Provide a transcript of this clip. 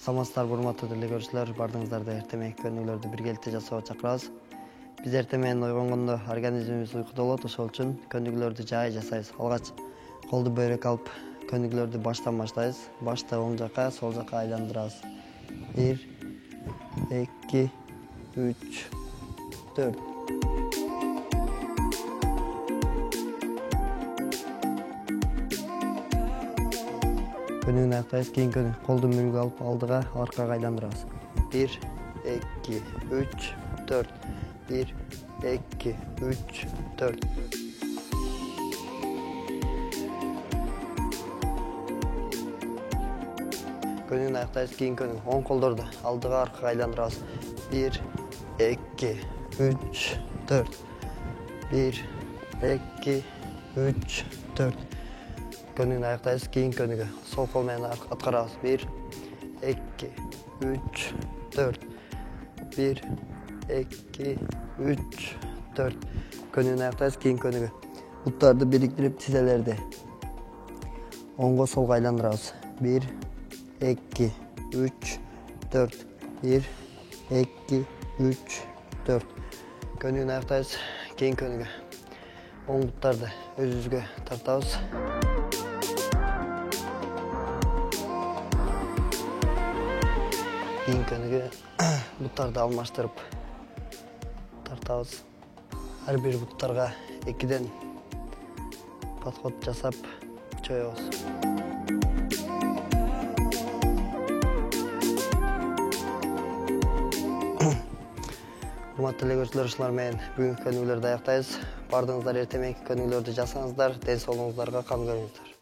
Саламатсыздар, урматтуу телекөрүүчүлөр, бардыгыңыздарда эртең мененки көнүгүүлөрдү биргеликте жасоого чакырабыз. Биз эртең менен ойгонгондо организмибиз уйкуда болот, ошол үчүн көнүгүүлөрдү жай жасайбыз. Алгач колду бөйрөккө алып көнүгүүлөрдү баштан баштайбыз. Башты оң жакка, сол жакка айландырабыз. 1, 2, 3, 4. Көнүгүүнү аяктайбыз. Кийин колду мөргө алып алдыга, аркага айландырабыз. 1, 2, 3, 4. 1, 2, 3, 4. Көнүгүүнү аяктайбыз. Кийин оң колдорду алдыга, аркага айландырабыз. 1, 2, 3, 4. 1, 2, 3, 4. Көнүгүүнү аяктайбыз. Кийин көнүгүү сол кол менен аткарабыз. 1, 2, 3, 4. 1, 2, 3, 4. Көнүгүүнү аяктайбыз. Кийин көнүгүү буттарды бириктирип тизелерди оңго солго айландырабыз. 1, 2, 3, 4. 1, 2, 3, 4. Көнүгүүнү аяктайбыз. Кийин көнүгүү оң буттарды өзүбүзгө тартабыз. Кийин көнүгүү буттарды алмаштырып тартабыз. Ар бир буттарга 2ден подход жасап чоебуз. Урматтуу телекөрүүчүлөр, ушулар менен бүгүнкү көнүгүүлөрдү аяктайбыз. Бардыгыңыздар эртең мененки көнүгүүлөрдү жасаңыздар, ден соолугуңуздарга кам көрүңүздөр.